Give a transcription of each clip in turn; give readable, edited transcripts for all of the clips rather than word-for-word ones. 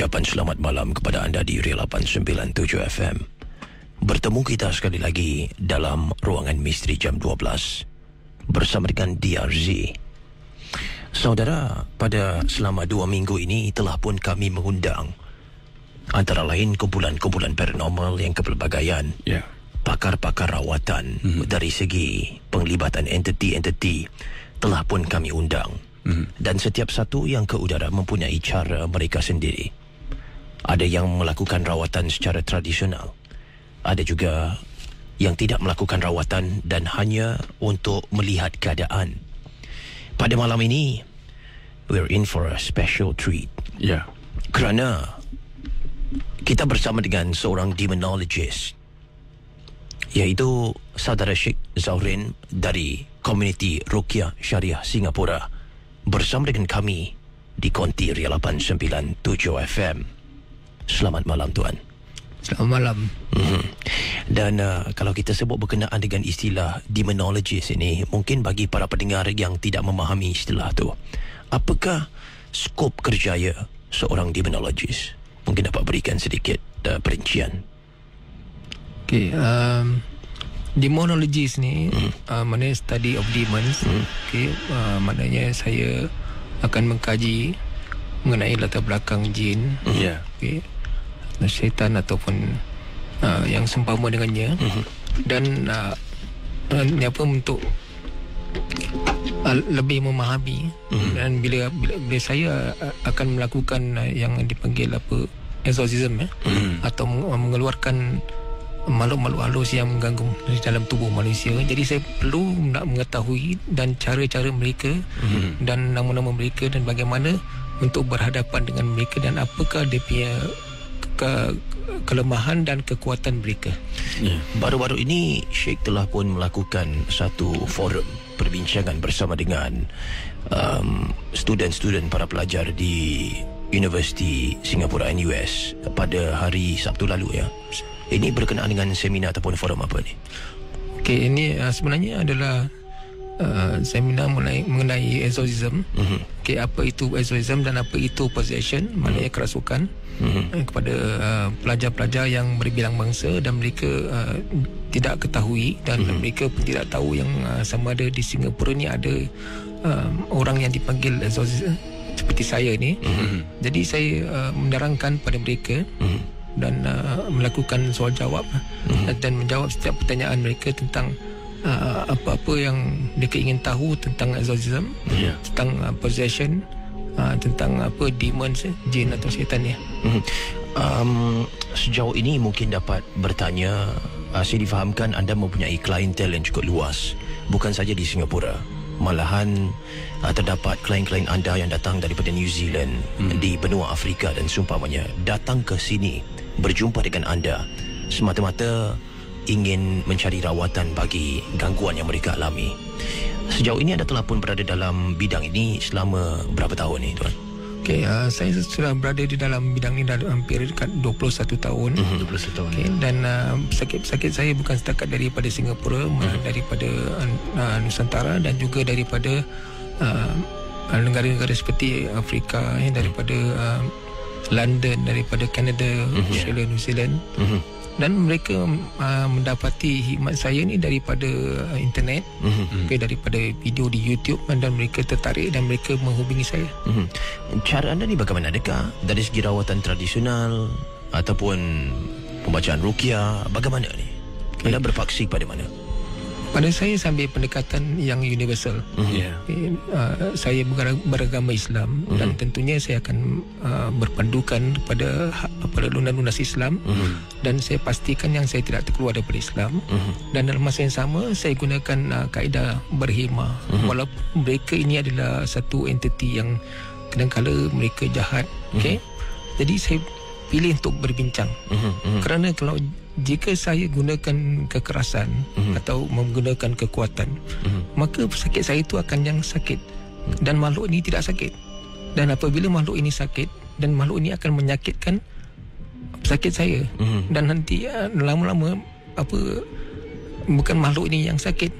ucapan selamat malam kepada anda di Real 897 FM. Bertemu kita sekali lagi dalam ruangan misteri jam 12 bersama dengan DRZ. Saudara, pada selama 2 minggu ini telah pun kami mengundang antara lain kumpulan-kumpulan paranormal yang kepelbagaian, pakar-pakar rawatan, dari segi penglibatan entiti-entiti telah pun kami undang. Dan setiap satu yang ke udara mempunyai cara mereka sendiri. Ada yang melakukan rawatan secara tradisional, ada juga yang tidak melakukan rawatan dan hanya untuk melihat keadaan. Pada malam ini, we're in for a special treat. Kerana kita bersama dengan seorang demonologist, iaitu Saudara Sheikh Zaurin dari Komuniti Ruqyah Syariah Singapura, bersama dengan kami di Konti Real 897 FM. Selamat malam tuan. Selamat malam. Dan kalau kita sebut berkenaan dengan istilah demonologist ini, mungkin bagi para pendengar yang tidak memahami istilah tu, apakah skop kerjaya seorang demonologist? Mungkin dapat berikan sedikit perincian. Okay, demonologist ni maknanya study of demons. Maknanya saya akan mengkaji mengenai latar belakang jin, syaitan ataupun yang seumpama dengannya. Dan ni apa, untuk lebih memahami. Dan bila saya akan melakukan yang dipanggil apa, exorcism, atau mengeluarkan makhluk-makhluk halus yang mengganggu di dalam tubuh manusia. Jadi saya perlu nak mengetahui dan cara-cara mereka, dan nama-nama mereka, dan bagaimana untuk berhadapan dengan mereka, dan apakah dia punya kelemahan dan kekuatan mereka. Baru-baru ini Sheikh telah pun melakukan satu forum perbincangan bersama dengan student-student, para pelajar di Universiti Singapura NUS pada hari Sabtu lalu. Ini berkenaan dengan seminar ataupun forum apa ni? Okey, ini sebenarnya adalah seminar mengenai exorcism. Okey, apa itu exorcism dan apa itu possession, maknanya kerasukan, kepada pelajar-pelajar yang berbilang bangsa, dan mereka tidak ketahui, dan mereka pun tidak tahu yang sama ada di Singapura ni ada orang yang dipanggil exorcism seperti saya ni. Jadi saya menerangkan pada mereka dan melakukan soal jawab, dan menjawab setiap pertanyaan mereka tentang apa-apa yang mereka ingin tahu tentang exorcism, tentang possession, tentang apa demons, jin atau syaitan ni. Sejauh ini mungkin dapat bertanya, saya difahamkan anda mempunyai klientel yang cukup luas, bukan saja di Singapura, malahan terdapat klien-klien anda yang datang daripada New Zealand, di benua Afrika dan seumpamanya, datang ke sini berjumpa dengan anda semata-mata ingin mencari rawatan bagi gangguan yang mereka alami. Sejauh ini anda telah pun berada dalam bidang ini selama berapa tahun ni tuan? Okay, saya sudah berada di dalam bidang ini dalam hampir dekat 21 tahun. 21 tahun. Okay, dan sakit saya bukan setakat daripada Singapura, daripada Nusantara, dan juga daripada negara-negara seperti Afrika, daripada London, daripada Canada, Australia, New Zealand. Dan mereka mendapati hikmat saya ni daripada internet, daripada video di YouTube, dan mereka tertarik dan mereka menghubungi saya. Cara anda ni bagaimana? Adakah dari segi rawatan tradisional ataupun pembacaan ruqyah, bagaimana ni? Anda berpaksi pada mana? Pada saya sambil pendekatan yang universal. Saya beragama Islam, dan tentunya saya akan berpandukan kepada lunas Islam, dan saya pastikan yang saya tidak terkeluar daripada Islam. Dan dalam masa yang sama saya gunakan kaedah berhikmah, walaupun mereka ini adalah satu entiti yang kadang-kala mereka jahat. Jadi saya pilih untuk berbincang. Kerana kalau jika saya gunakan kekerasan atau menggunakan kekuatan, maka sakit saya itu akan yang sakit, dan makhluk ini tidak sakit. Dan apabila makhluk ini sakit, dan makhluk ini akan menyakitkan sakit saya, dan nanti lama-lama bukan makhluk ini yang sakit,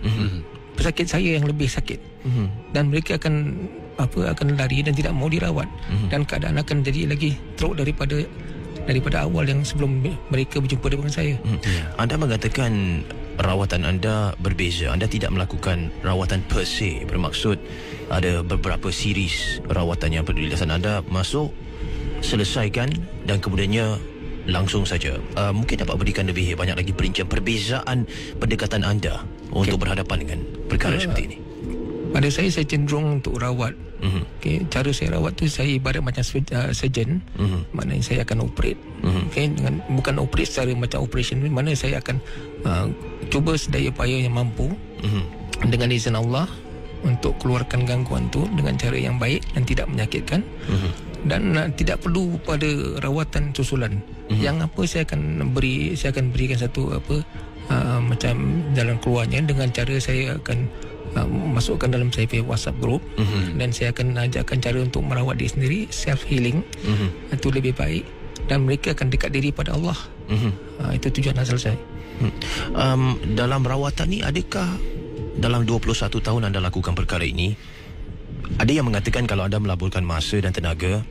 pesakit saya yang lebih sakit. Dan mereka akan akan lari dan tidak mau dirawat, dan keadaan akan jadi lagi teruk daripada awal yang sebelum mereka berjumpa dengan saya. Anda mengatakan rawatan anda berbeza. Anda tidak melakukan rawatan per se, bermaksud ada beberapa series rawatan yang berdasarkan anda masuk, selesaikan dan kemudiannya langsung saja. Mungkin dapat berikan lebih banyak lagi perincian perbezaan pendekatan anda untuk berhadapan dengan perkara seperti ini. Pada saya cenderung untuk rawat. Cara saya rawat tu saya ibarat macam surgeon. Maknanya saya akan operate. Dengan bukan operate secara macam operation, mana saya akan cuba sedaya upaya yang mampu dengan izin Allah untuk keluarkan gangguan tu dengan cara yang baik dan tidak menyakitkan. Dan tidak perlu pada rawatan susulan. Yang apa saya akan berikan satu macam jalan keluarnya dengan cara saya akan masukkan dalam saya punya WhatsApp group, dan saya akan ajarkan cara untuk merawat diri sendiri, self healing. Itu lebih baik dan mereka akan dekat diri pada Allah. Itu tujuan asal saya. Dalam rawatan ni, adakah dalam 21 tahun anda lakukan perkara ini, ada yang mengatakan kalau anda melaburkan masa dan tenaga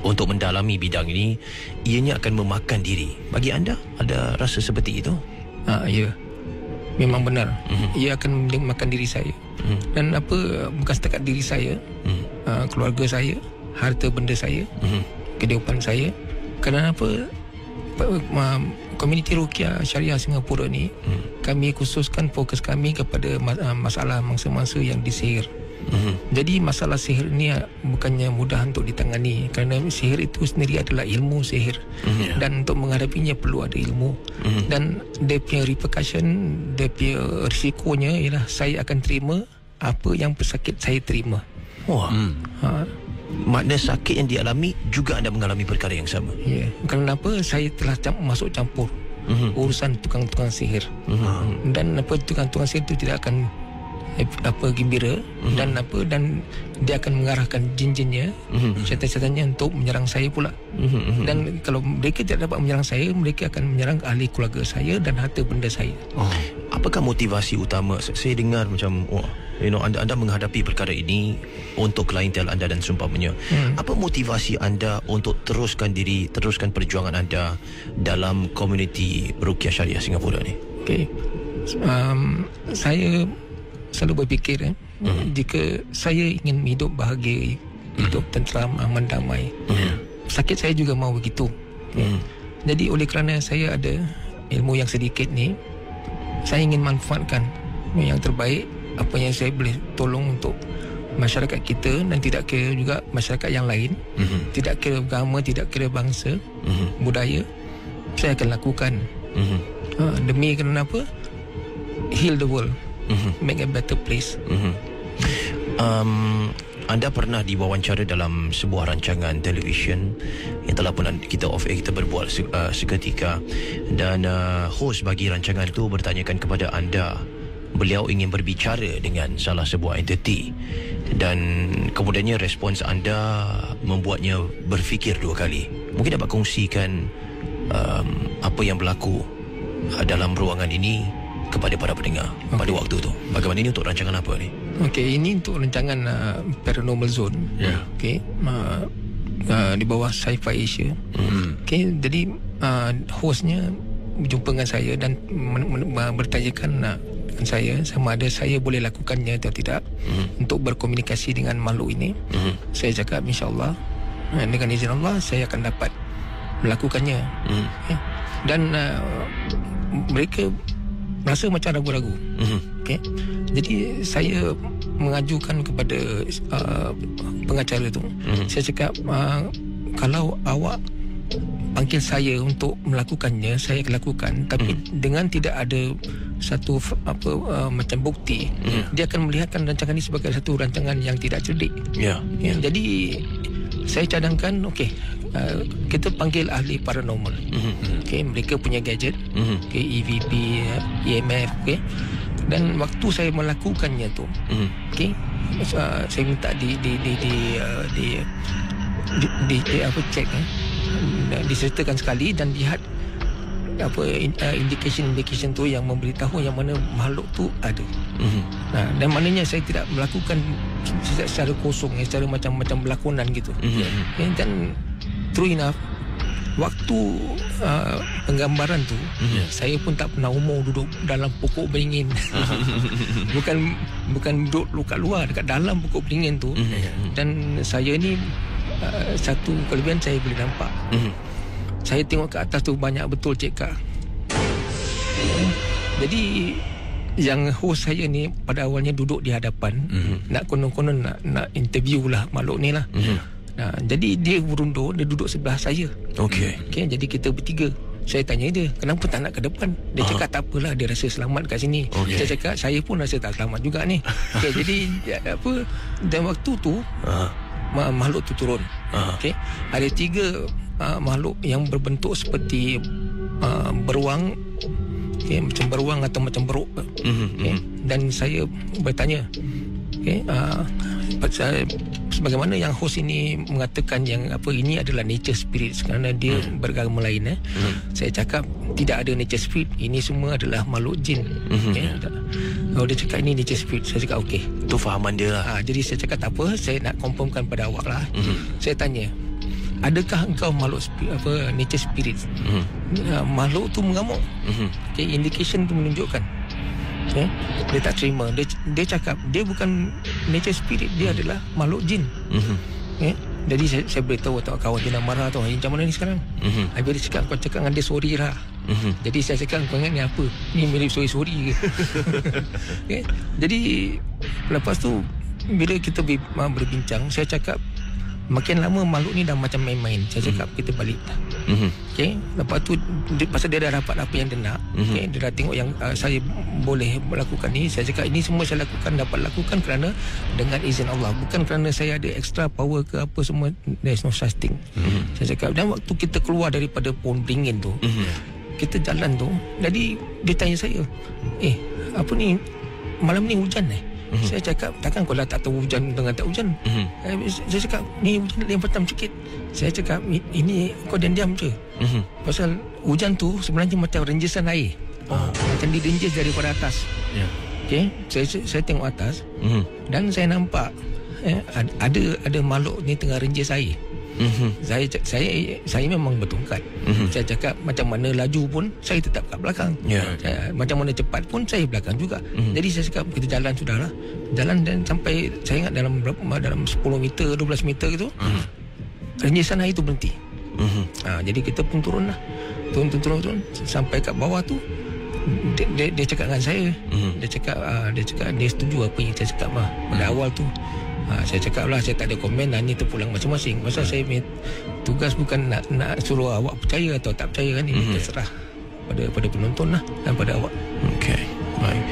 untuk mendalami bidang ini, ianya akan memakan diri. Bagi anda, ada rasa seperti itu? Ya, memang benar. Ia akan makan diri saya. Dan bukan setakat diri saya, keluarga saya, harta benda saya, kehidupan saya. Kerana komuniti Ruqyah Syariah Singapura ni, kami khususkan fokus kami kepada masalah mangsa-mangsa yang disihir. Jadi masalah sihir ni bukannya mudah untuk ditangani, kerana sihir itu sendiri adalah ilmu sihir. Dan untuk menghadapinya perlu ada ilmu. Dan dia punya repercussion, dia punya risikonya ialah saya akan terima apa yang pesakit saya terima. Makna sakit yang dialami juga anda mengalami perkara yang sama. Ya, kenapa saya telah masuk campur urusan tukang-tukang sihir. Dan tukang-tukang sihir itu tidak akan gembira, dan dia akan mengarahkan jin-jinnya, syaitan-syaitannya untuk menyerang saya pula. Dan kalau mereka tidak dapat menyerang saya, mereka akan menyerang ahli keluarga saya dan harta benda saya. Apakah motivasi utama? Saya dengar macam anda menghadapi perkara ini untuk klientel anda dan seumpamanya. Apa motivasi anda untuk teruskan perjuangan anda dalam komuniti Ruqyah Syariah Singapura ni? Saya selalu berfikir, jika saya ingin hidup bahagia, hidup tenteram, aman, damai, sakit saya juga mau begitu. Jadi oleh kerana saya ada ilmu yang sedikit ni, saya ingin manfaatkan yang terbaik, apa yang saya boleh tolong untuk masyarakat kita, dan tidak kira juga masyarakat yang lain, tidak kira agama, tidak kira bangsa, budaya, saya akan lakukan. Demi kerana apa? Heal the world, make a better place. Anda pernah diwawancara dalam sebuah rancangan televisyen yang telah pun kita off air, kita berbual seketika, dan host bagi rancangan itu bertanyakan kepada anda, beliau ingin berbicara dengan salah sebuah entiti, dan kemudiannya respons anda membuatnya berfikir dua kali. Mungkin dapat kongsikan apa yang berlaku dalam ruangan ini kepada para pendengar pada waktu tu. Bagaimana ini untuk rancangan apa ni? Ini untuk rancangan Paranormal Zone. Di bawah Sci-Fi Asia. Jadi hostnya berjumpa dengan saya dan bertanyakan saya sama ada saya boleh lakukannya atau tidak untuk berkomunikasi dengan makhluk ini. Saya cakap insya-Allah dengan izin Allah saya akan dapat melakukannya. Dan mereka rasa macam ragu-ragu. Jadi saya mengajukan kepada pengacara itu. Saya cakap, kalau awak panggil saya untuk melakukannya, saya akan lakukan, tapi dengan tidak ada satu macam bukti, dia akan melihatkan rancangan ini sebagai satu rancangan yang tidak cerdik. Jadi saya cadangkan, kita panggil ahli paranormal. Mereka punya gadget, EVP, EMF, dan waktu saya melakukannya tu, saya minta disertakan sekali dan lihat indication tu yang memberitahu yang mana makhluk tu ada. Dan maknanya saya tidak melakukan secara kosong, secara macam-macam berlakonan gitu. Dan true enough, waktu penggambaran tu, saya pun tak pernah duduk dalam pokok beringin. bukan duduk kat luar, dekat dalam pokok beringin tu. Dan saya ni satu kelebihan, saya boleh nampak. Saya tengok ke atas tu banyak betul cekak. Jadi yang host saya ni pada awalnya duduk di hadapan, nak konon-konon nak interview lah makhluk ni lah. Jadi dia berundur, dia duduk sebelah saya. Okay, jadi kita bertiga. Saya tanya dia, kenapa tak nak ke depan? Dia cakap tak apalah, dia rasa selamat kat sini. Saya cakap, saya pun rasa tak selamat juga ni. Jadi dan waktu tu makhluk tu turun. Ada 3 makhluk yang berbentuk seperti beruang, macam beruang atau macam beruk. Dan saya bertanya, sebagaimana yang host ini mengatakan yang ini adalah nature spirit kerana dia beragama lain. Saya cakap tidak ada nature spirit, ini semua adalah makhluk jin. Dia cakap ini nature spirit. Saya cakap okey, itu fahaman dia lah. Jadi saya cakap tak apa, saya nak confirmkan pada awak lah. Saya tanya, adakah engkau makhluk nature spirit? Makhluk tu mengamuk. Indication tu menunjukkan. Dia tak terima. Dia cakap dia bukan nature spirit, dia adalah makhluk jin. Jadi saya beritahu kawan dia nak marah tu, macam mana ni sekarang? Habis dia cakap, kau cakap dengan dia sorry lah. Jadi saya cakap, kau ingat ni apa? Ni mirip sorry ke? Jadi lepas tu bila kita berbincang, saya cakap makin lama makhluk ni dah macam main-main. Saya cakap kita balik. Lepas tu pasal dia dah dapat apa yang dia nak. Dia dah tengok yang saya boleh melakukan ni. Saya cakap ini semua saya dapat lakukan kerana dengan izin Allah, bukan kerana saya ada extra power ke apa semua. There's no such thing. Saya cakap, dan waktu kita keluar daripada pohon beringin tu, kita jalan tu, jadi dia tanya saya, apa ni, malam ni hujan Saya cakap, takkan kau dah tak tahu hujan dengan tak hujan? Saya cakap, ni hujan yang pertama sikit. Saya cakap, ini kau diam-diam je. Pasal hujan tu sebenarnya macam renjesan air. Macam direnjes daripada atas. Saya tengok atas, dan saya nampak ada makhluk ni tengah renjes air. Saya memang bertongkat. Saya cakap macam mana laju pun saya tetap kat belakang. Macam mana cepat pun saya belakang juga. Jadi saya cakap kita jalan sudahlah. Jalan dan sampai saya ingat dalam 10 meter 12 meter gitu. Renjesan air tu berhenti. Jadi kita pun turun turun sampai kat bawah tu. Dia cakap dengan saya. Dia cakap dia setuju apa yang saya cakap pada awal tu. Saya cakap lah, saya tak ada komen, ni terpulang masing-masing. Pasal saya punya tugas bukan nak suruh awak percaya atau tak percaya kan. Ini terserah pada penonton lah dan pada awak. Okay, baik.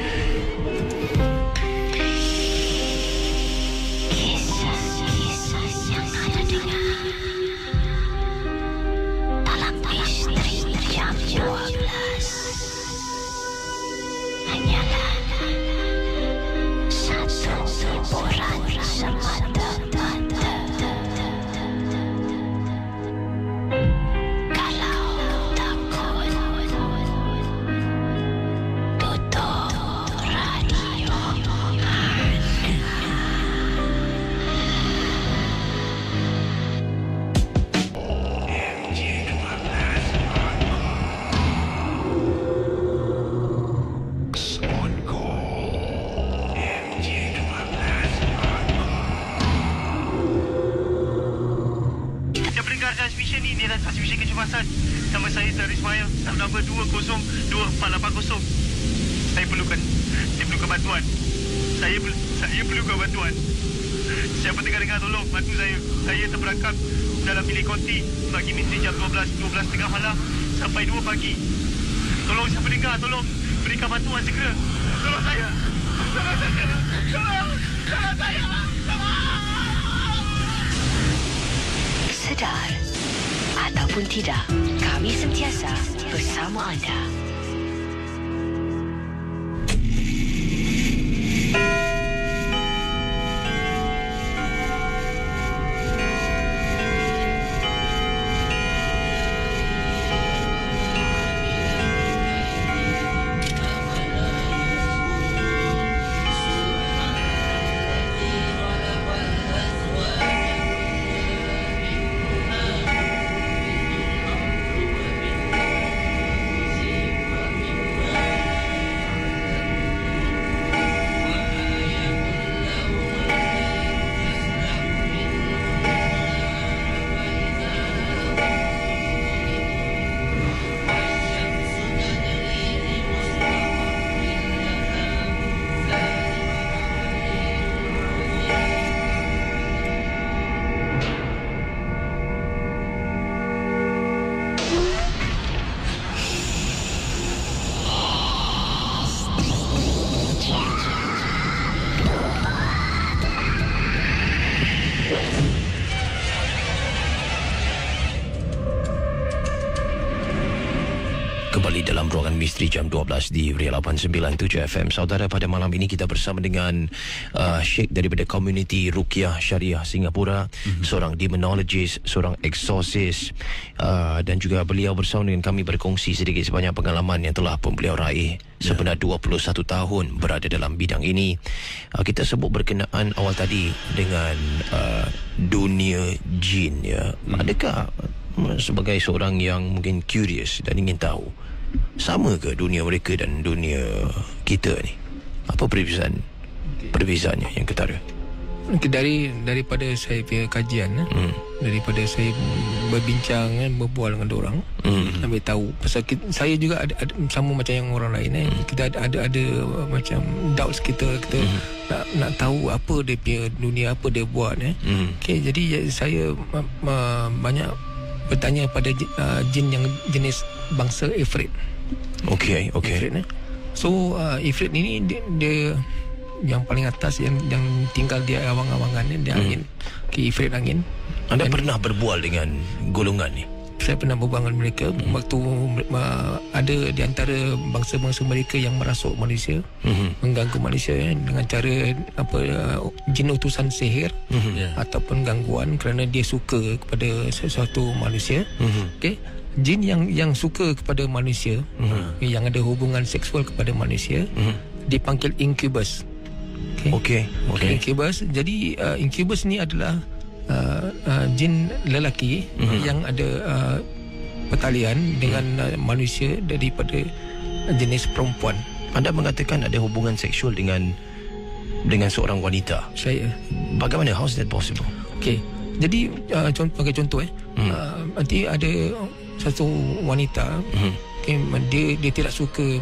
Transmisi kecemasan sama saya Tari Ismail, nombor 2024880. Saya perlukan bantuan. Saya perlukan bantuan. Siapa dengar tolong bantu saya. Saya terperangkap dalam bilik konti bagi misteri jam 12:30 malam sampai 2 pagi. Tolong siapa dengar, tolong berikan bantuan segera. Tolong saya. Tolong saya. Sedar ataupun tidak, kami sentiasa bersama anda. Misteri Jam 12 di Real 897 FM. Saudara, pada malam ini kita bersama dengan Sheikh daripada Komuniti Ruqyah Syariah Singapura, seorang demonologist, seorang exorcist, dan juga beliau bersama dengan kami berkongsi sedikit sebanyak pengalaman yang telah pun beliau raih sebenar 21 tahun berada dalam bidang ini. Kita sebut berkenaan awal tadi dengan dunia jin, ya. Adakah sebagai seorang yang mungkin curious dan ingin tahu, sama ke dunia mereka dan dunia kita ni? Apa perbezaannya yang ketara? Daripada saya punya kajian, daripada saya berbincang, berbual dengan orang, sampai tahu pasal saya juga ada sama macam yang orang lain, kita ada macam doubts kita nak tahu apa dia punya dunia, apa dia buat, okay, jadi saya banyak bertanya pada jin yang jenis bangsa Ifrit. Okay. Ifrit, so Ifrit ini dia yang paling atas, yang tinggal di awang-awangan ni, dia angin, Ifrit angin. Anda pernah berbual dengan golongan ni? Saya pernah berbual dengan mereka waktu ada di antara bangsa-bangsa mereka yang merasuk Malaysia, mengganggu Malaysia dengan cara jin utusan sihir ataupun gangguan kerana dia suka kepada sesuatu manusia. Okay? Jin yang suka kepada manusia, yang ada hubungan seksual kepada manusia, dipanggil incubus. Okay. Incubus. Jadi incubus ni adalah jin lelaki yang ada pertalian dengan manusia daripada jenis perempuan. Anda mengatakan ada hubungan seksual dengan seorang wanita. Saya. Bagaimana? How is that possible? Okay. Jadi sebagai contoh, nanti ada satu wanita, dia tidak suka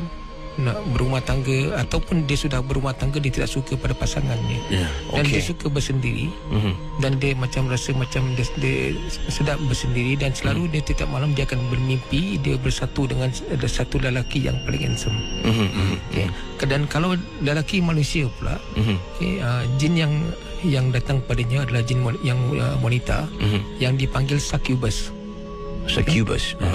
nak berumah tangga, ataupun dia sudah berumah tangga, dia tidak suka pada pasangannya, dan dia suka bersendiri, dan dia macam rasa macam dia sedap bersendiri, dan selalu dia setiap malam dia akan bermimpi dia bersatu dengan ada satu lelaki yang paling handsome. Dan kalau lelaki manusia pula, jin yang datang padanya adalah jin yang wanita, yang dipanggil succubus.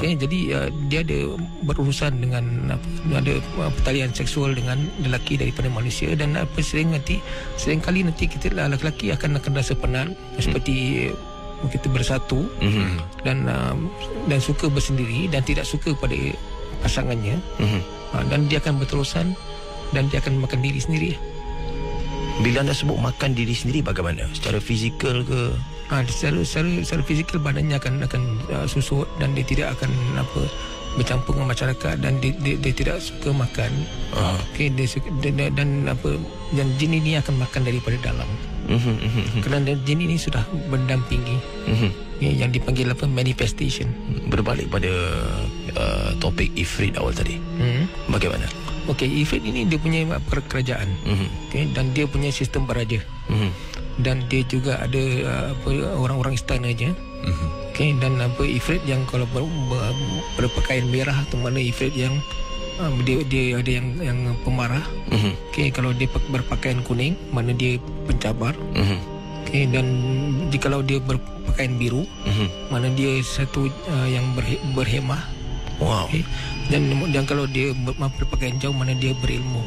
Jadi dia ada berurusan dengan ada pertalian seksual dengan lelaki daripada manusia, dan seringkali nanti kita lelaki akan rasa penat, seperti kita bersatu, dan suka bersendiri dan tidak suka pada pasangannya, dan dia akan berterusan, dan dia akan makan diri sendiri. Bila anda sebut makan diri sendiri, bagaimana? Secara fizikal ke? Secara fizikal badannya akan susut, dan dia tidak akan bercampur dengan masyarakat, dan dia tidak suka makan. Dan jin ini akan makan daripada dalam. Kerana jin ini sudah mendampingi, yang dipanggil manifestation. Berbalik pada topik Ifrit awal tadi, bagaimana? Ifrit ini dia punya kerajaan, dan dia punya sistem beraja, dan dia juga ada orang-orang istananya. Dan Ifrit yang kalau berpakaian merah, atau mana Ifrit yang dia ada yang pemarah. Kalau dia berpakaian kuning, mana dia pencabar. Dan jikalau dia berpakaian biru, mana dia satu yang berhemah. Wow. Dan kalau dia berpakaian jauh, mana dia berilmu.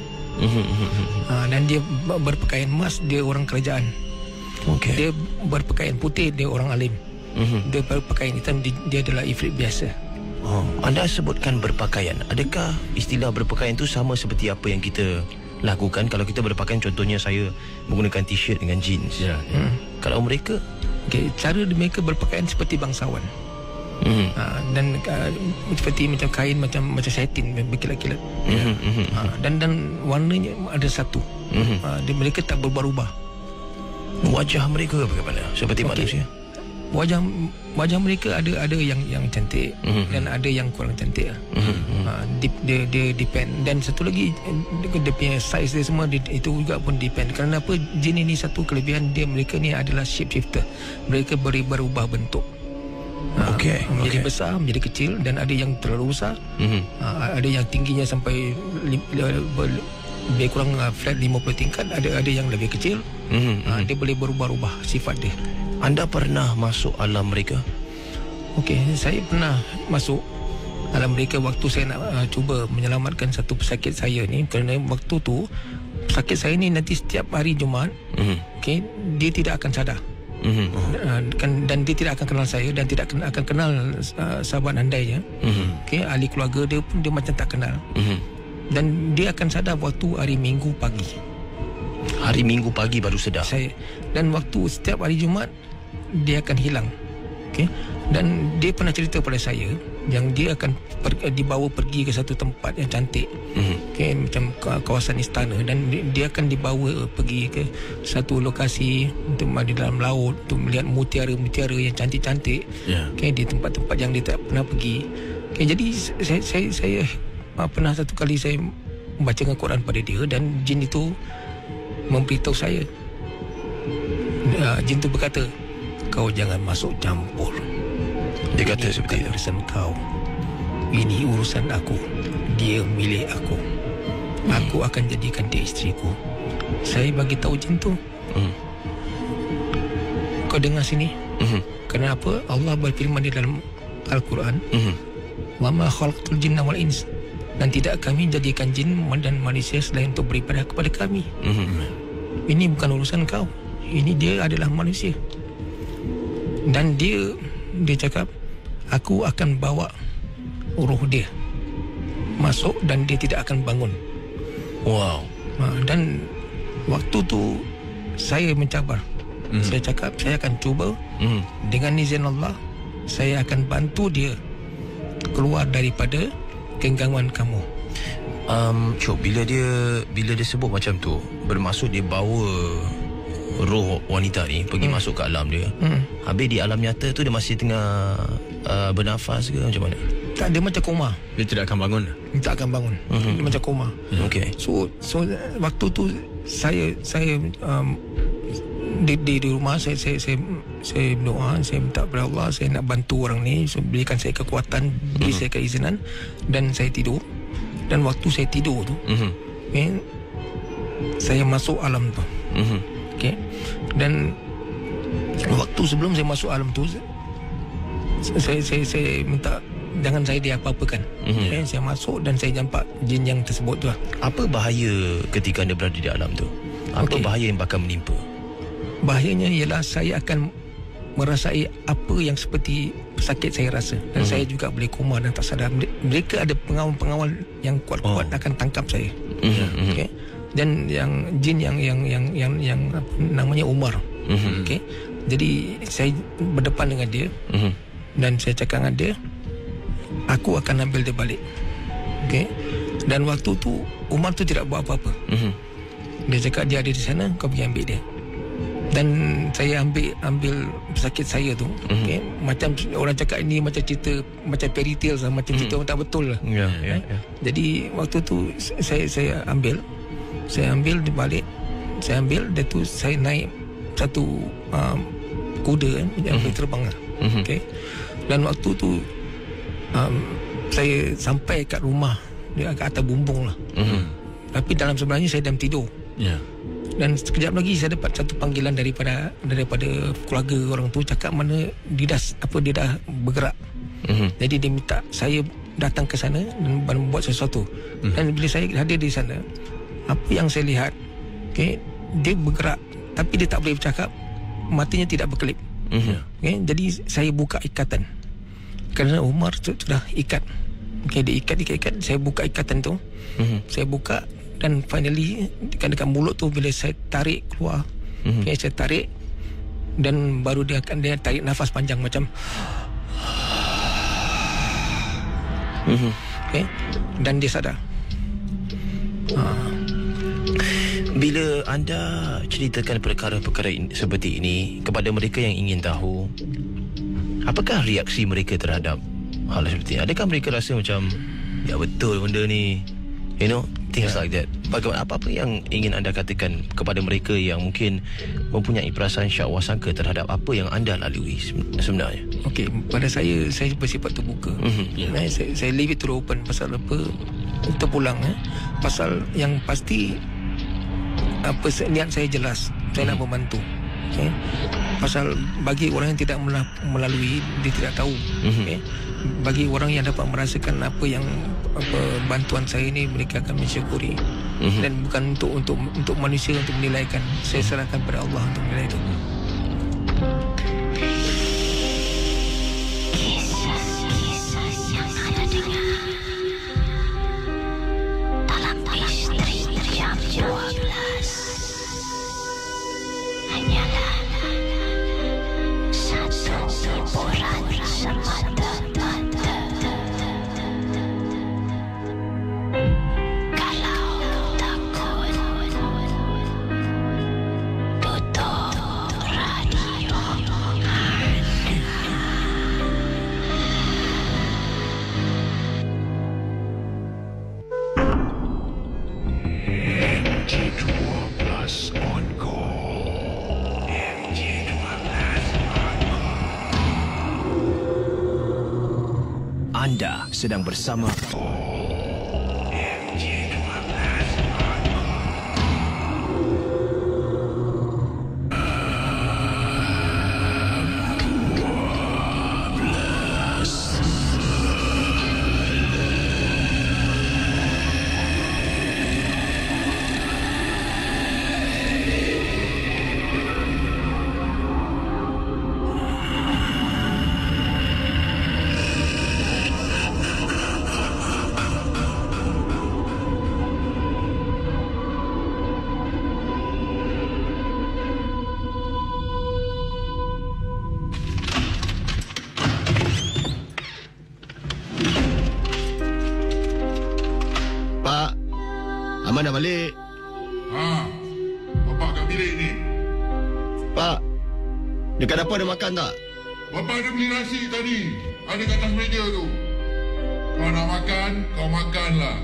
Dan dia berpakaian emas, dia orang kerajaan. Dia berpakaian putih, dia orang alim. Dia berpakaian hitam, dia adalah Ifrit biasa. Anda sebutkan berpakaian. Adakah istilah berpakaian itu sama seperti apa yang kita lakukan? Kalau kita berpakaian, contohnya saya menggunakan t-shirt dengan jeans. Kalau mereka, cara mereka berpakaian seperti bangsawan. Dan seperti macam kain, macam satin berkilat-kilat. Dan warnanya ada satu. Mereka tak berubah-ubah. Wajah mereka bagaimana? Seperti manusia? Wajah mereka ada yang cantik, dan ada yang kurang cantik. Dia depend. Dan satu lagi, dia punya size dia semua, itu juga pun depend. Kerana apa? Jin ini satu kelebihan dia, mereka ni adalah shapeshifter. Mereka berubah bentuk. Menjadi besar, menjadi kecil, dan ada yang terlalu besar, ada yang tingginya sampai lebih kurang flat 50 tingkat, ada yang lebih kecil. Dia boleh berubah-ubah sifat dia. Anda pernah masuk alam mereka? Saya pernah masuk Alam mereka waktu saya nak cuba menyelamatkan satu pesakit saya ni, kerana waktu tu pesakit saya ni nanti setiap hari Jumaat, okey, dia tidak akan sadar. Dan dia tidak akan kenal saya dan tidak akan kenal sahabat andainya. Okey, ahli keluarga dia pun dia macam tak kenal. Dan dia akan sadar waktu hari Minggu pagi. Hari Minggu pagi baru sedar. Dan waktu setiap hari Jumaat dia akan hilang. Okey. Dan dia pernah cerita pada saya yang dia akan dibawa pergi ke satu tempat yang cantik. Okey, macam kawasan istana, dan dia akan dibawa pergi ke satu lokasi untuk di dalam laut untuk melihat mutiara-mutiara yang cantik-cantik. Okey, di tempat-tempat yang dia tak pernah pergi. Okey, jadi saya pernah satu kali saya membacakan Quran pada dia, dan jin itu memberitahu saya. Jin itu berkata, kau jangan masuk campur. Dia kata seperti itu. Urusan kau. Ini urusan aku. Dia milik aku. Aku akan jadikan dia isteriku. Saya bagi tahu jin tu. Kau dengar sini. Kenapa Allah berfirman di dalam Al-Quran, wa ma khalaqtul jinna wal ins, dan tidak kami jadikan jin dan manusia selain untuk beribadah kepada kami. Ini bukan urusan kau. Ini dia adalah manusia. Dan dia cakap, aku akan bawa roh dia masuk dan dia tidak akan bangun. Wow. Dan waktu tu saya mencabar. Saya cakap saya akan cuba. Dengan izin Allah, saya akan bantu dia keluar daripada genggaman kamu. Cok, bila dia sebut macam tu, bermaksud dia bawa roh wanita ni pergi masuk ke alam dia. Habis di alam nyata tu dia masih tengah bernafas ke macam mana? Tak, dia macam koma. Dia tidak akan bangun. Tak akan bangun. Dia macam koma. Okay. So waktu tu saya di rumah saya berdoa, saya minta kepada Allah, saya nak bantu orang ni, berikan saya kekuatan, beri saya keizinan, dan saya tidur. Dan waktu saya tidur tu, saya masuk alam tu. Okay. Dan waktu sebelum saya masuk alam tu, saya minta jangan saya diapa-apakan. Saya masuk dan saya nampak jin yang tersebut tu. Apa bahaya ketika anda berada di alam tu? Apa bahaya yang bakal menimpa? Bahayanya ialah saya akan merasai apa yang seperti sakit saya rasa, dan saya juga boleh koma dan tak sadar. Mereka ada pengawal-pengawal yang kuat-kuat akan tangkap saya. Okay. Dan yang jin yang apa namanya Umar. Okay. Jadi saya berdepan dengan dia, dan saya cakap dengan dia, aku akan ambil dia balik. Okay. Dan waktu tu Umar tu tidak buat apa-apa. Dia cakap dia ada di sana, kau pergi ambil dia. Dan saya ambil pesakit saya tu. Okay. Macam orang cakap ini macam cerita, macam fairy tale lah, macam cerita orang tak betul lah. Jadi waktu tu saya ambil dia balik. Saya ambil dia tu, saya naik satu kuda yang boleh terbang lah. Okay. Dan waktu tu saya sampai kat rumah dia kat atas bumbung lah. Tapi dalam sebenarnya saya dalam tidur. Dan sekejap lagi saya dapat satu panggilan daripada keluarga orang tu, cakap mana dia dah bergerak. Jadi dia minta saya datang ke sana dan buat sesuatu. Dan bila saya hadir di sana, apa yang saya lihat, okay, dia bergerak tapi dia tak boleh bercakap, matinya tidak berkelip. Okay, jadi saya buka ikatan kerana Umar sudah ikat. Okay, dia ikat. Saya buka ikatan tu. Saya buka, dan finally dekat mulut tu bila saya tarik keluar, okay, saya tarik, dan baru dia tarik nafas panjang macam okay, dan dia sadar. Bila anda ceritakan perkara-perkara seperti ini kepada mereka yang ingin tahu, apakah reaksi mereka terhadap hal seperti ini? Adakah mereka rasa macam, ya betul benda ni, things like that? Bagaimana, apa yang ingin anda katakan kepada mereka yang mungkin mempunyai perasaan syak wasangka terhadap apa yang anda lalui sebenarnya? Okey, pada saya bersifat terbuka. Saya leave it to open. Pasal apa terpulang, pasal yang pasti apa niat saya jelas, saya nak membantu. Okay. Pasal bagi orang yang tidak melalui, dia tidak tahu. Okay. Bagi orang yang dapat merasakan apa yang bantuan saya ini, mereka akan mensyukuri. Dan bukan untuk manusia untuk menilaikan. Saya serahkan pada Allah untuk menilaikan. Anda sedang bersama Aman dah balik. Bapak kat bilik ni. Pak, dekat dapur ada makan tak? Bapak ada beli nasi tadi. Ada kat atas meja tu. Kau nak makan, kau makanlah.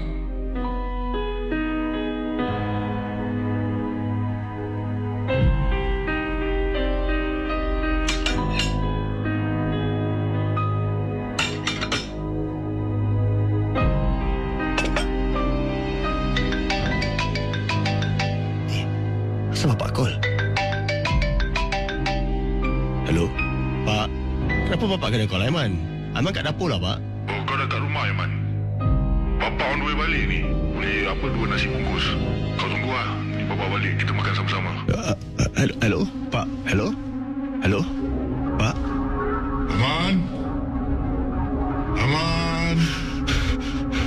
Bapak call. Hello, Pak. Kenapa Bapak kena call Aiman? Aiman kat dapur lah, Pak. Oh, kau dah kat rumah, Aiman? Bapak on the way balik ni. Boleh 2 nasi bungkus. Kau tunggu lah. Ni Bapak balik, kita makan sama-sama. Hello, Pak. Hello, Pak. Aiman?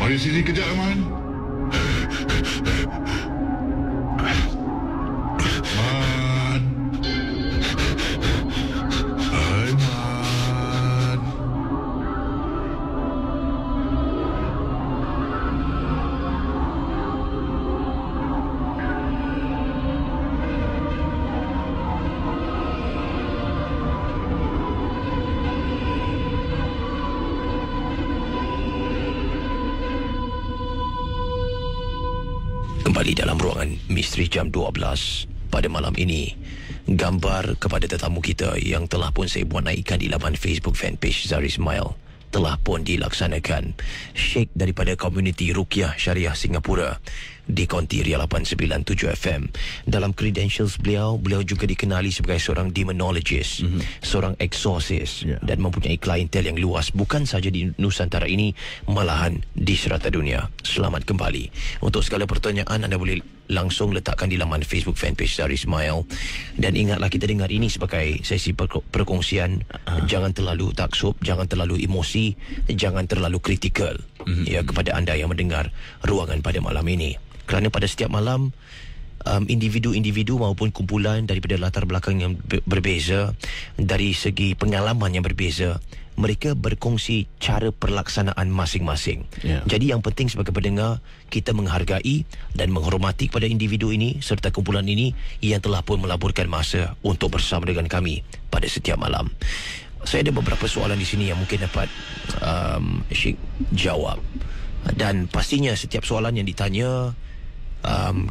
Mari sini kejap, Aiman. Kembali dalam ruangan misteri jam 12 pada malam ini. Gambar kepada tetamu kita yang telah pun saya buat naikkan di laman Facebook fanpage Zahir Ismail telah pun dilaksanakan. Sheikh daripada komuniti Ruqyah Syariah Singapura di Konti Ria 897 FM. Dalam credentials beliau juga dikenali sebagai seorang demonologist, seorang exorcist, dan mempunyai klientel yang luas bukan saja di Nusantara ini, malahan di serata dunia. Selamat kembali. Untuk segala pertanyaan anda boleh langsung letakkan di laman Facebook fanpage Zahir Ismail. Dan ingatlah, kita dengar ini sebagai sesi perkongsian. Jangan terlalu taksub, jangan terlalu emosi, jangan terlalu kritikal ya kepada anda yang mendengar ruangan pada malam ini. Kerana pada setiap malam individu-individu maupun kumpulan daripada latar belakang yang berbeza, dari segi pengalaman yang berbeza, mereka berkongsi cara perlaksanaan masing-masing. Jadi yang penting sebagai pendengar, kita menghargai dan menghormati kepada individu ini serta kumpulan ini yang telah pun melaburkan masa untuk bersama dengan kami pada setiap malam. Saya ada beberapa soalan di sini yang mungkin dapat Syekh jawab. Dan pastinya setiap soalan yang ditanya,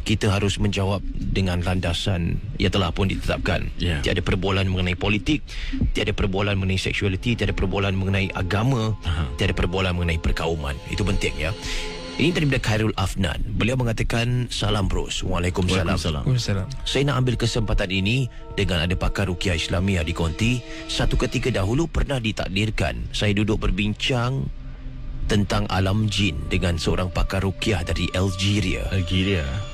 kita harus menjawab dengan landasan yang telah pun ditetapkan. Tiada perbualan mengenai politik, tiada perbualan mengenai seksualiti, tiada perbualan mengenai agama, tiada perbualan mengenai perkauman. Itu penting ya. Ini daripada Khairul Afnan. Beliau mengatakan, salam bros. Waalaikumsalam. Waalaikumsalam. Saya nak ambil kesempatan ini dengan ada pakar Ruqyah Islamiah di konti. Satu ketika dahulu pernah ditakdirkan saya duduk berbincang tentang alam jin dengan seorang pakar Ruqyah dari Algeria.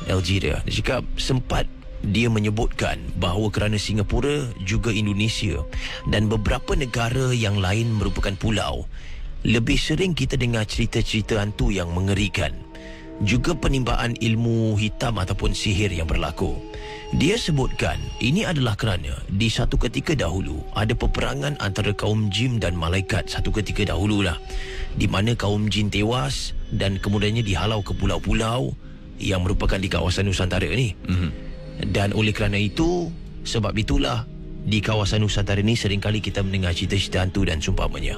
Dia cakap sempat dia menyebutkan bahawa kerana Singapura juga Indonesia dan beberapa negara yang lain merupakan pulau, lebih sering kita dengar cerita-cerita hantu yang mengerikan. Juga penimbaan ilmu hitam ataupun sihir yang berlaku. Dia sebutkan ini adalah kerana di satu ketika dahulu ada peperangan antara kaum jin dan malaikat satu ketika dahululah, di mana kaum jin tewas dan kemudiannya dihalau ke pulau-pulau yang merupakan di kawasan Nusantara ni. Dan oleh kerana itu, sebab itulah di kawasan Nusantara ni seringkali kita mendengar cerita-cerita hantu dan seumpamanya.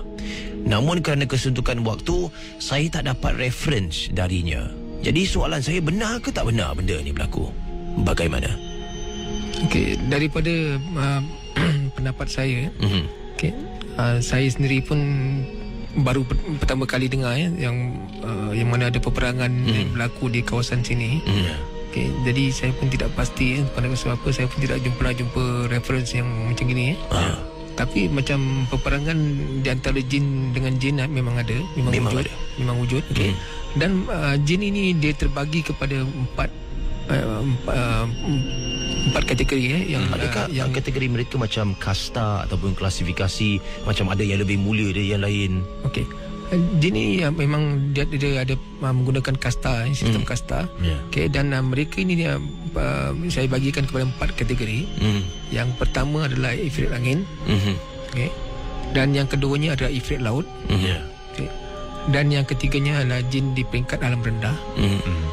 Namun kerana kesuntukan waktu, saya tak dapat reference darinya. Jadi soalan saya, benar ke tak benar benda ni berlaku? Bagaimana? Okey, daripada pendapat saya, saya sendiri pun baru pertama kali dengar yang mana ada peperangan yang berlaku di kawasan sini. Okay, jadi saya pun tidak pasti pada sebab apa saya pun tidak jumpa reference yang macam gini. Tapi macam peperangan di antara jin dengan jin memang ada, memang wujud. Okay. Dan jin ini dia terbagi kepada empat kategori yang adakah yang kategori mereka macam kasta ataupun klasifikasi, macam ada yang lebih mulia dari yang lain? Okey. Jin ini memang dia ada menggunakan kasta, sistem kasta. Okey, dan mereka ini saya bagikan kepada 4 kategori. Yang pertama adalah ifrit angin. Okey. Dan yang keduanya adalah ifrit laut. Okey. Dan yang ketiganya adalah jin di peringkat alam rendah.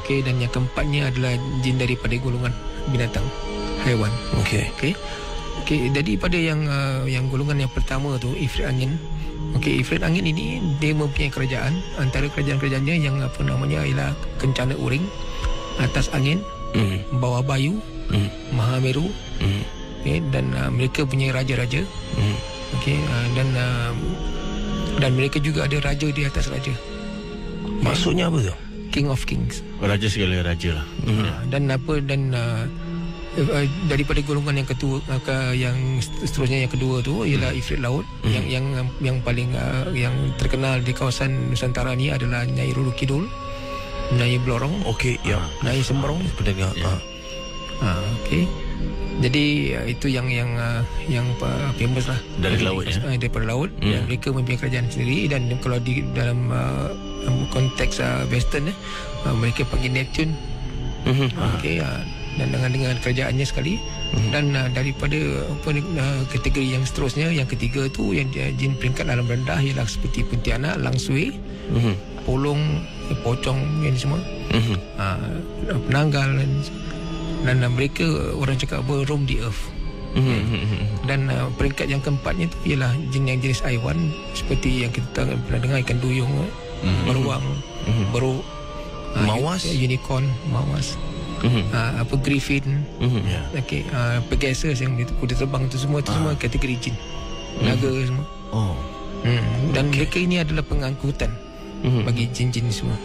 Okey, dan yang keempatnya adalah jin daripada golongan binatang, haiwan. Okey. Jadi pada yang golongan yang pertama tu, ifrit angin. Okey, ifrit angin ini dia mempunyai kerajaan. Antara kerajaan-kerajaannya yang apa namanya ialah Kencana Uring, Atas Angin, Bawah Bayu, Mahameru. Okey, dan mereka punya raja-raja. Okey, dan mereka juga ada raja di atas raja. Maksudnya apa tu? King of Kings. Raja segala raja lah. Daripada golongan yang kedua, yang seterusnya yang kedua tu ialah ifrit laut. Yang paling yang terkenal di kawasan Nusantara ni adalah Nyai Roro Kidul, Nyai Blorong, Nyai Sembrong, pendengar. Okey. Jadi itu yang famous lah dari laut ya. Daripada laut. Mereka mempunyai kerajaan sendiri, dan kalau di dalam konteks western mereka panggil Neptune. Okey, dan dengan kerajaannya sekali. Dan daripada kategori yang seterusnya, yang ketiga tu yang jin peringkat alam rendah ialah seperti Pontianak, Langsui, Polong, Pocong, yang semua, Penanggal, dan mereka orang cakap roam the earth. Dan peringkat yang keempatnya tu ialah jin yang jenis haiwan, seperti yang kita pernah dengar ikan duyung, beruang, beruk, mawas, unicorn, mawas, griffin, okey, Pegasus yang kuda terbang tu semua kategori jin, naga semua. Dan mereka ini adalah pengangkutan bagi jin-jin semua.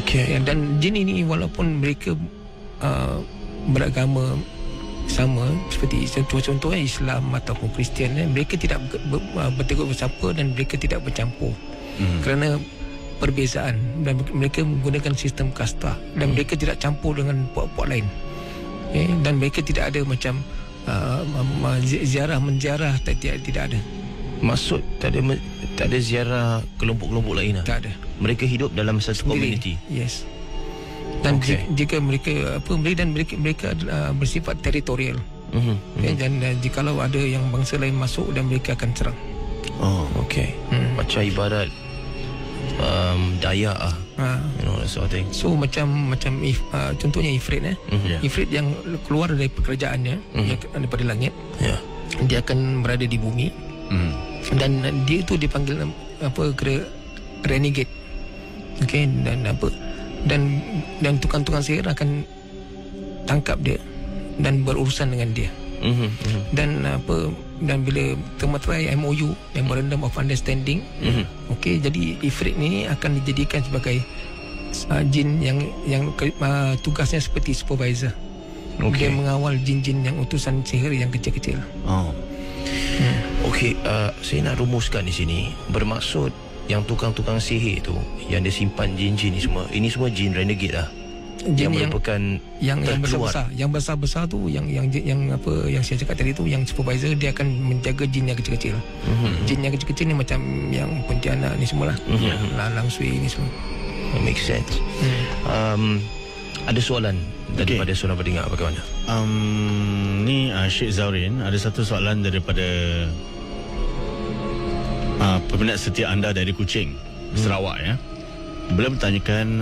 Okey. Dan jin ini walaupun mereka beragama sama seperti contohnya Islam ataupun Kristian, mereka tidak bertegur bersapa dan mereka tidak bercampur kerana perbezaan, dan mereka menggunakan sistem kasta, dan mereka tidak campur dengan puak-puak lain. Dan mereka tidak ada macam menziarah tidak ada. Maksud tak ada ziarah kelompok-kelompok lain lah? Tak ada. Mereka hidup dalam satu community. Yes. Dan jika mereka mereka bersifat teritorial. Dan jikalau ada yang bangsa lain masuk, dan mereka akan serang. Macam ibarat Dayak that sort of thing. So macam contohnya ifrit ifrit yang keluar dari pekerjaannya yang daripada langit, dia akan berada di bumi. Dan dia tu dipanggil renegade. Okey, dan tukang-tukang sihir akan tangkap dia dan berurusan dengan dia. Dan bila termaterai MOU, Memorandum of Understanding, okey, jadi ifrit ni akan dijadikan sebagai jin yang tugasnya seperti supervisor. Dia mengawal jin-jin yang utusan sihir yang kecil-kecil. Okey, saya nak rumuskan di sini. Bermaksud yang tukang-tukang sihir tu yang dia simpan jin-jin ni semua, ini semua jin renegade lah. Jin yang merupakan yang besar-besar, yang besar-besar tu yang apa yang saya cakap tadi tu, yang supervisor dia akan menjaga jin yang kecil-kecil. Jin yang kecil-kecil ni macam yang Pontianak ni semualah. Lalang Sui ni semua. Make sense. Ada soalan daripada seorang pendengar bagaimana? Ni Syed Zaurin, ada satu soalan daripada peminat setia anda dari Kuching, Sarawak ya. Beliau bertanyakan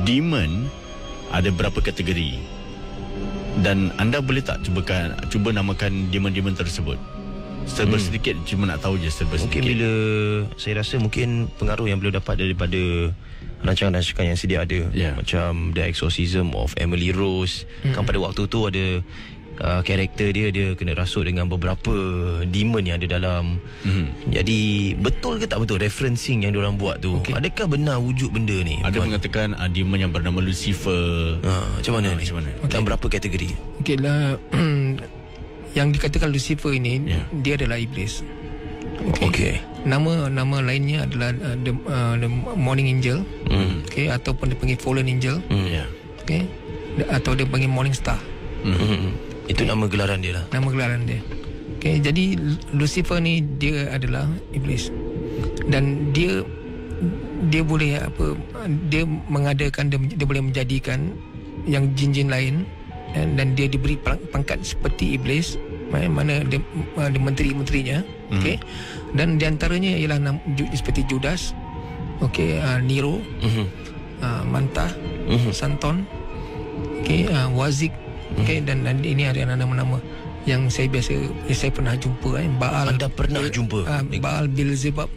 demon ada berapa kategori, dan anda boleh tak cuba namakan demon-demon tersebut? Serba sedikit, cuma nak tahu je serba sedikit. Mungkin bila saya rasa mungkin pengaruh yang beliau dapat daripada rancangan-rancangan yang sedia ada, macam The Exorcism of Emily Rose. Kan pada waktu tu ada karakter dia kena rasuk dengan beberapa demon yang ada dalam. Jadi betul ke tak betul referencing yang diorang buat tu? Adakah benar wujud benda ni? Ada mengatakan demon yang bernama Lucifer. Macam mana ni? Dan berapa kategori? Okeylah. Yang dikatakan Lucifer ini, dia adalah iblis. Nama lainnya adalah the Morning Angel. Ataupun dia panggil Fallen Angel. Atau dia panggil Morning Star. Itu nama gelaran dia lah. Nama gelaran dia. Jadi Lucifer ni dia adalah iblis. Dan dia boleh dia mengadakan, dia boleh menjadikan yang jin-jin lain, dan dia diberi pangkat seperti iblis, mana dia menteri-menterinya. Dan di antaranya ialah seperti Judas, Nero, Mantah, Santon, Wazik. Dan ini ada nama-nama yang saya pernah jumpa. Baal. Anda pernah jumpa? Baal Beelzebub.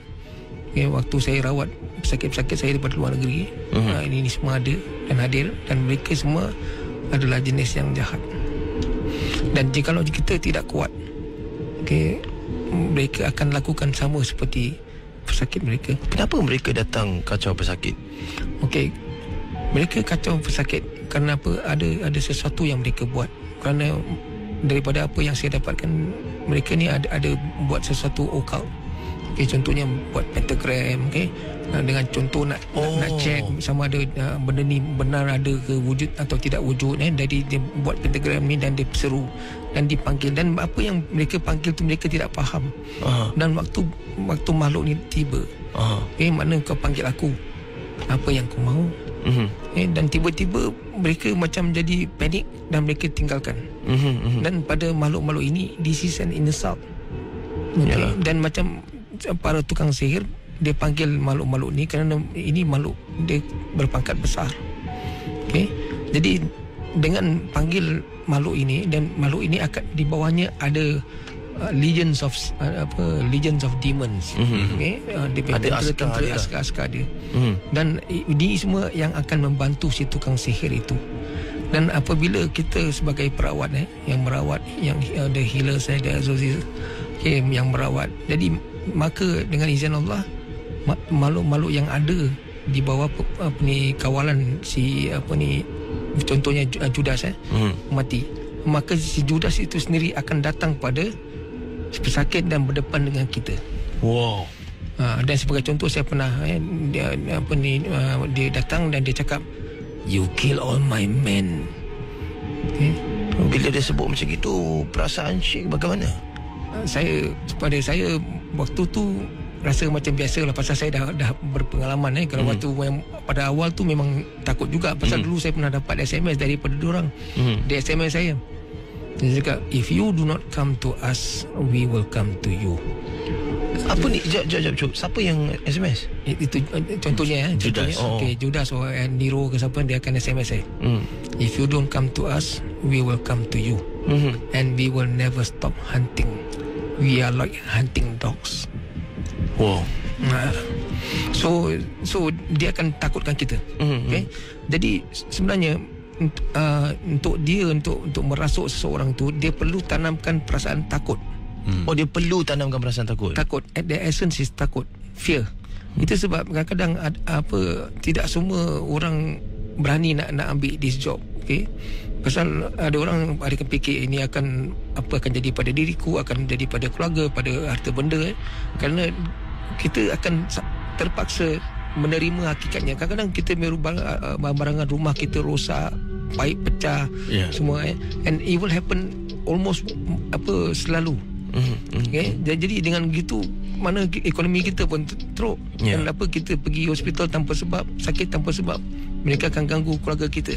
Waktu saya rawat pesakit-pesakit saya daripada luar negeri, ini semua ada dan hadir, dan mereka semua adalah jenis yang jahat. Dan jikalau kita tidak kuat, mereka akan lakukan sama seperti pesakit mereka. Kenapa mereka datang kacau pesakit? Mereka kacau pesakit kerana apa? Ada sesuatu yang mereka buat. Kerana daripada apa yang saya dapatkan, mereka ni ada buat sesuatu occult. Contohnya buat pentagram, dengan contoh nak check sama ada benda ni benar ada ke wujud atau tidak wujud. Jadi dia buat pentagram ni dan dia seru dan dipanggil, dan apa yang mereka panggil tu mereka tidak faham. Dan waktu makhluk ni tiba, mana kau panggil aku, apa yang kau mahu? Dan tiba-tiba mereka macam jadi panik dan mereka tinggalkan. Dan pada makhluk-makhluk ini, this is an insult. Dan macam para tukang sihir, dia panggil makhluk-makhluk ni kerana ini makhluk dia berpangkat besar. Jadi dengan panggil makhluk ini, dan makhluk ini akan di bawahnya ada legions of demons. Ada askar dia. Dan ini semua yang akan membantu si tukang sihir itu. Dan apabila kita sebagai perawat yang merawat, yang ada healers, ada exorcist, yang merawat, jadi maka dengan izin Allah, makhluk-makhluk yang ada di bawah kawalan si contohnya Judas mati, maka si Judas itu sendiri akan datang pada pesakit dan berdepan dengan kita. Dan sebagai contoh, saya pernah dia datang dan dia cakap, "You kill all my men." Bila dia sebut macam itu, perasaan Syekh bagaimana? Pada saya waktu tu rasa macam biasa lah, pasal saya dah berpengalaman. Kalau waktu yang pada awal tu memang takut juga, pasal dulu saya pernah dapat SMS daripada diorang. Di SMS saya, dia cakap, "If you do not come to us, we will come to you." Apa ni? Jap. Siapa yang SMS? Itu contohnya Judas. Judas atau Nero ke siapa, dia akan SMS saya. "If you don't come to us, we will come to you. And we will never stop hunting. We are like hunting dogs." So dia akan takutkan kita. Jadi sebenarnya untuk merasuk seseorang tu, dia perlu tanamkan perasaan takut. Dia perlu tanamkan perasaan takut. Takut, at the essence is takut, fear. Itu sebab kadang-kadang tidak semua orang berani nak ambil this job. Okay? Pasal ada orang akan fikir ini akan jadi pada diriku, akan jadi pada keluarga, pada harta benda. Kerana kita akan terpaksa menerima hakikatnya. Kadang-kadang kita barangan rumah kita rosak, paip pecah, semua and it will happen almost selalu. Okay? Jadi dengan gitu mana ekonomi kita pun teruk. Dan kita pergi hospital tanpa sebab, sakit tanpa sebab, mereka akan ganggu keluarga kita.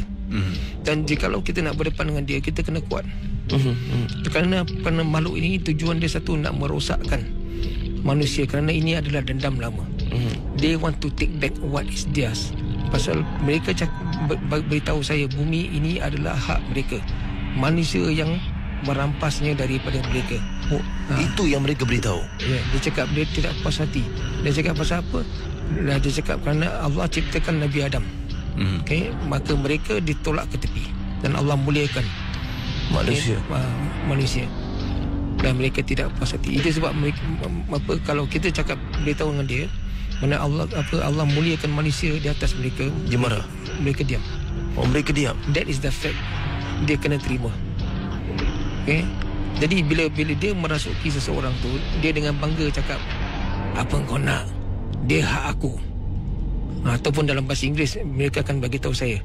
Dan jikalau kita nak berdepan dengan dia, kita kena kuat. Kerana makhluk ini tujuan dia satu, nak merosakkan manusia. Kerana ini adalah dendam lama. They want to take back what is theirs. Pasal mereka beritahu saya bumi ini adalah hak mereka. Manusia yang merampasnya daripada mereka. Itu yang mereka beritahu. Dia cakap dia tidak puas hati. Dia cakap pasal apa? Dia cakap kerana Allah ciptakan Nabi Adam. Okay, maka mereka ditolak ke tepi dan Allah muliakan manusia. Dan mereka tidak puas hati. Itu sebab mereka, kalau kita cakap beritahu dengan dia mana Allah muliakan manusia di atas mereka, dia marah. Mereka diam. Mereka diam. That is the fact. Dia kena terima. Okay? Jadi bila dia merasuki seseorang tu, dia dengan bangga cakap, apa kau nak? Dia hak aku. Ataupun dalam bahasa Inggeris mereka akan bagi tahu saya,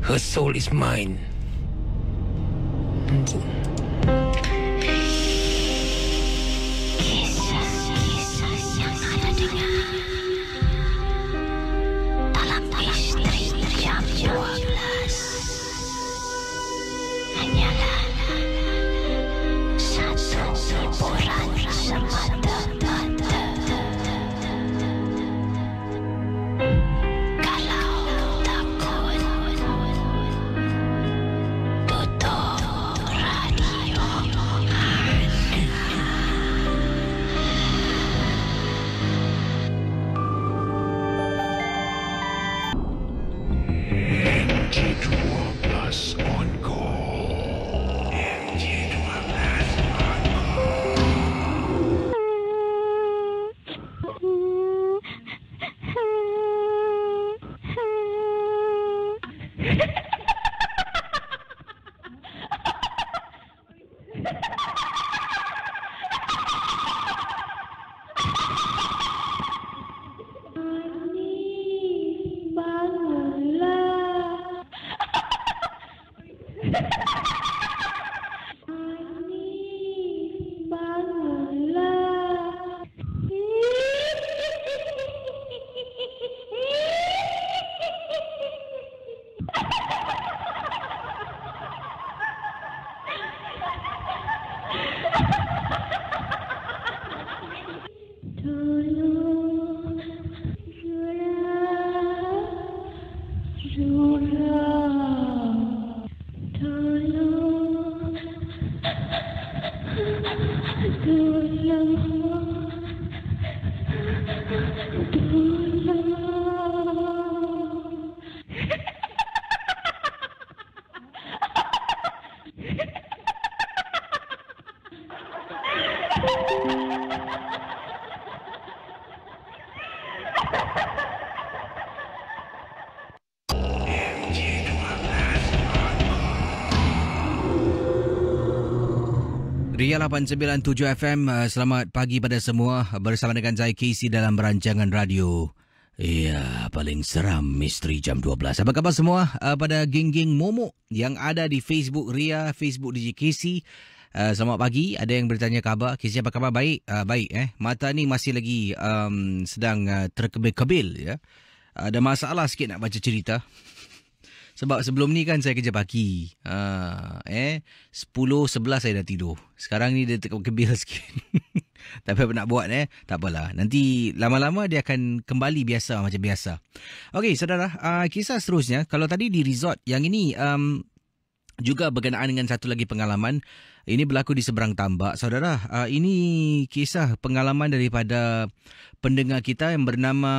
her soul is mine. Dalam Misteri Jam 12 hanyalah satu hiburan semata-mata. Ria 897 FM, selamat pagi pada semua. Bersama dengan saya Casey dalam rancangan radio paling seram Misteri Jam 12. Apa khabar semua pada geng-geng momok yang ada di Facebook Ria, Facebook DJ Casey. Selamat pagi. Ada yang bertanya khabar. Casey apa khabar? Baik. Baik. Mata ni masih lagi sedang terkebil-kebil ya. Ada masalah sikit nak baca cerita. Sebab sebelum ni kan saya kerja pagi. 10-11 saya dah tidur. Sekarang ni dia terkebil sikit. Tapi apa nak buat tak apalah. Nanti lama-lama dia akan kembali biasa macam biasa. Okey saudara, kisah seterusnya. Kalau tadi di resort, yang ini juga berkenaan dengan satu lagi pengalaman. Ini berlaku di seberang tambak. Saudara, ini kisah pengalaman daripada pendengar kita yang bernama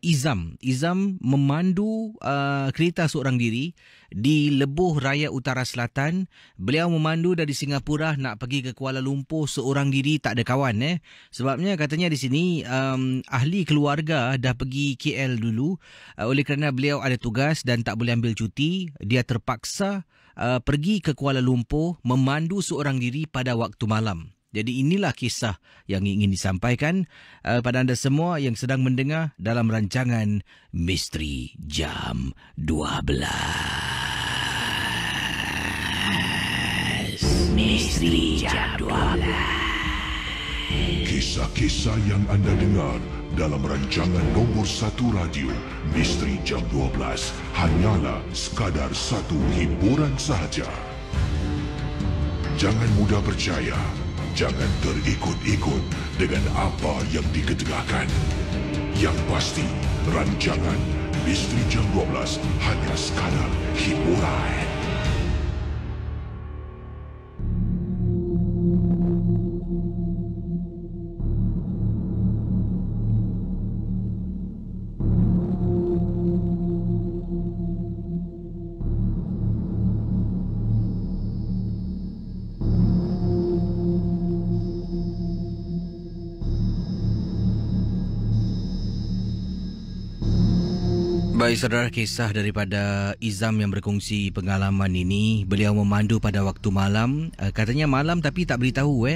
Izam. Izam memandu kereta seorang diri di Lebuh Raya Utara Selatan. Beliau memandu dari Singapura nak pergi ke Kuala Lumpur seorang diri, tak ada kawan. Sebabnya katanya di sini ahli keluarga dah pergi KL dulu. Oleh kerana beliau ada tugas dan tak boleh ambil cuti, dia terpaksa pergi ke Kuala Lumpur memandu seorang diri pada waktu malam. Jadi inilah kisah yang ingin disampaikan pada anda semua yang sedang mendengar dalam rancangan Misteri Jam 12. Misteri Jam 12. Kisah-kisah yang anda dengar dalam rancangan nombor 1 radio Misteri Jam 12 hanyalah sekadar satu hiburan sahaja. Jangan mudah percaya, jangan terikut-ikut dengan apa yang diketengahkan. Yang pasti, rancangan Misteri Jam 12 hanya sekadar hiburan. Baik saudara, kisah daripada Izam yang berkongsi pengalaman ini. Beliau memandu pada waktu malam. Katanya malam tapi tak beritahu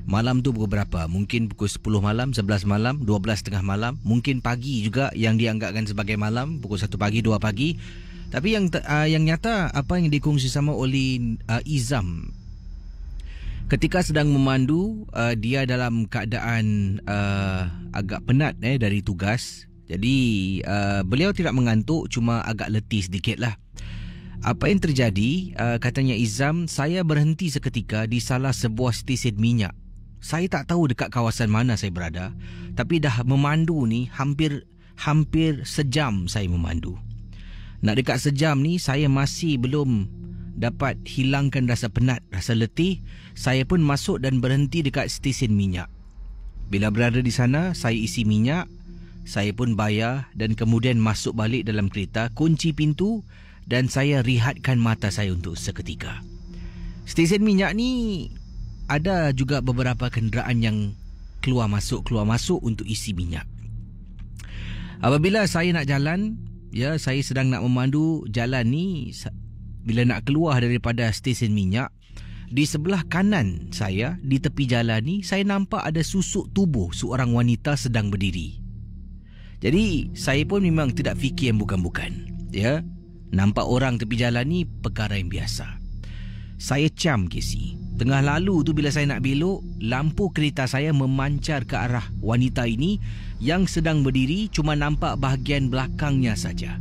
malam tu pukul berapa. Mungkin pukul 10 malam, 11 malam, 12 tengah malam. Mungkin pagi juga yang dianggapkan sebagai malam, pukul 1 pagi, 2 pagi. Tapi yang nyata apa yang dikongsi sama oleh Izam, ketika sedang memandu, dia dalam keadaan agak penat dari tugas. Jadi beliau tidak mengantuk, cuma agak letih sedikit lah. Apa yang terjadi, katanya Izam, saya berhenti seketika di salah sebuah stesen minyak. Saya tak tahu dekat kawasan mana saya berada, tapi dah memandu ni hampir sejam saya memandu. Nak dekat sejam ni saya masih belum dapat hilangkan rasa penat, rasa letih. Saya pun masuk dan berhenti dekat stesen minyak. Bila berada di sana, saya isi minyak. Saya pun bayar dan kemudian masuk balik dalam kereta, kunci pintu dan saya rehatkan mata saya untuk seketika. Stesen minyak ni ada juga beberapa kenderaan yang keluar masuk untuk isi minyak. Apabila saya nak jalan, saya sedang nak memandu jalan ni, bila nak keluar daripada stesen minyak, di sebelah kanan saya, di tepi jalan ni, saya nampak ada susuk tubuh seorang wanita sedang berdiri. Jadi saya pun memang tidak fikir yang bukan-bukan. Nampak orang tepi jalan ni perkara yang biasa. Saya cam Casey. Tengah lalu tu bila saya nak belok, lampu kereta saya memancar ke arah wanita ini yang sedang berdiri, cuma nampak bahagian belakangnya saja.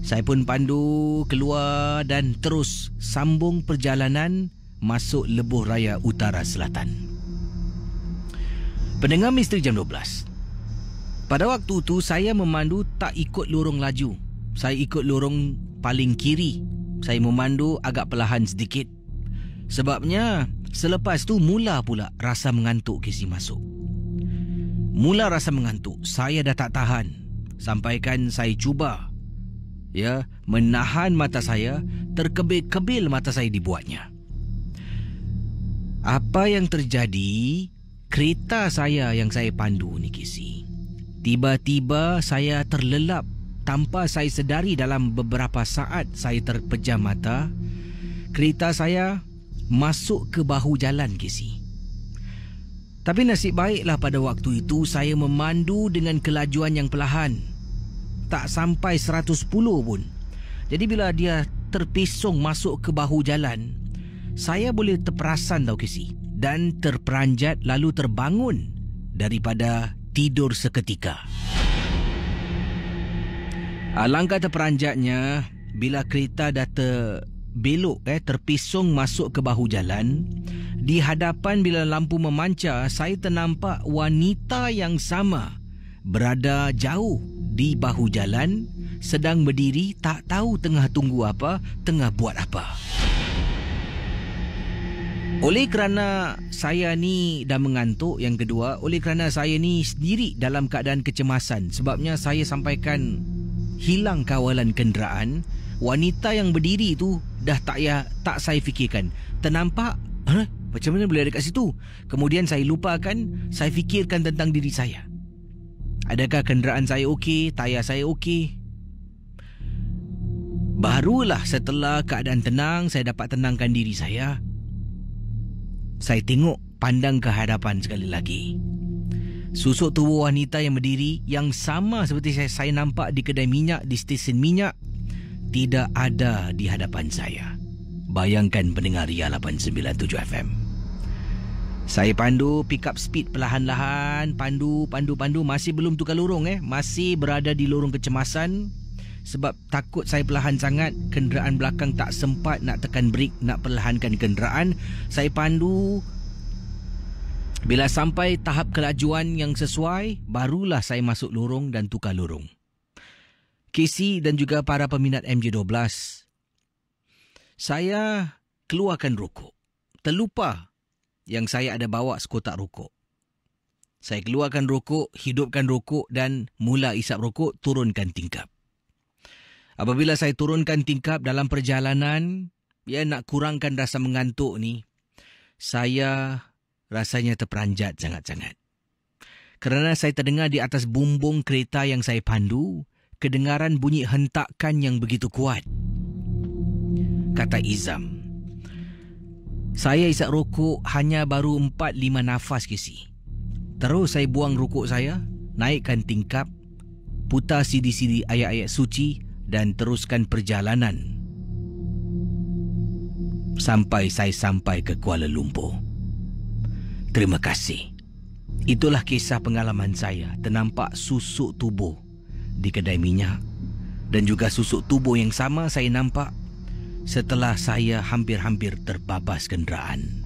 Saya pun pandu keluar dan terus sambung perjalanan masuk Lebuh Raya Utara Selatan. Pendengar Misteri Jam 12, pada waktu tu saya memandu tak ikut lorong laju. Saya ikut lorong paling kiri. Saya memandu agak perlahan sedikit. Sebabnya selepas tu mula pula rasa mengantuk Casey masuk. Mula rasa mengantuk. Saya dah tak tahan. Sampaikan saya cuba menahan mata saya, terkebil-kebil mata saya dibuatnya. Apa yang terjadi? Kereta saya yang saya pandu ni Casey, tiba-tiba saya terlelap tanpa saya sedari. Dalam beberapa saat saya terpejam mata. Kereta saya masuk ke bahu jalan Casey. Tapi nasib baiklah pada waktu itu saya memandu dengan kelajuan yang perlahan. Tak sampai 110 pun. Jadi bila dia terpesong masuk ke bahu jalan, saya boleh terperasan tau Casey, dan terperanjat lalu terbangun daripada tidur seketika. Alangkah terperanjatnya bila kereta dah terbelok terpisung masuk ke bahu jalan. Di hadapan bila lampu memancar, saya ternampak wanita yang sama berada jauh di bahu jalan, sedang berdiri, tak tahu tengah tunggu apa, tengah buat apa. Oleh kerana saya ni dah mengantuk, yang kedua, oleh kerana saya ni sendiri dalam keadaan kecemasan, sebabnya saya sampaikan hilang kawalan kenderaan, wanita yang berdiri tu dah tak saya fikirkan. Ternampak, macam mana boleh ada kat situ? Kemudian saya lupakan, saya fikirkan tentang diri saya. Adakah kenderaan saya okey? Tayar saya okey? Barulah setelah keadaan tenang, saya dapat tenangkan diri saya. Saya tengok, pandang ke hadapan sekali lagi. Susuk tubuh wanita yang berdiri, yang sama seperti saya nampak di kedai minyak, di stesen minyak, tidak ada di hadapan saya. Bayangkan pendengar Ria 897 FM. Saya pandu pick up speed perlahan-lahan, pandu, masih belum tukar lorong masih berada di lorong kecemasan. Sebab takut saya perlahan sangat, kenderaan belakang tak sempat nak tekan brake, nak perlahankan kenderaan. Saya pandu. Bila sampai tahap kelajuan yang sesuai, barulah saya masuk lorong dan tukar lorong. Casey dan juga para peminat MJ12, saya keluarkan rokok. Terlupa yang saya ada bawa sekotak rokok. Saya keluarkan rokok, hidupkan rokok dan mula isap rokok, turunkan tingkap. Apabila saya turunkan tingkap dalam perjalanan, nak kurangkan rasa mengantuk ni, saya rasanya terperanjat sangat-sangat. Kerana saya terdengar di atas bumbung kereta yang saya pandu, kedengaran bunyi hentakan yang begitu kuat. Kata Izam, saya isap rokok hanya baru 4-5 nafas Casey. Terus saya buang rokok saya, naikkan tingkap, putar CD-CD ayat-ayat suci dan teruskan perjalanan sampai saya sampai ke Kuala Lumpur. Terima kasih. Itulah kisah pengalaman saya ternampak susuk tubuh di kedai minyak, dan juga susuk tubuh yang sama saya nampak setelah saya hampir-hampir terbabas kenderaan.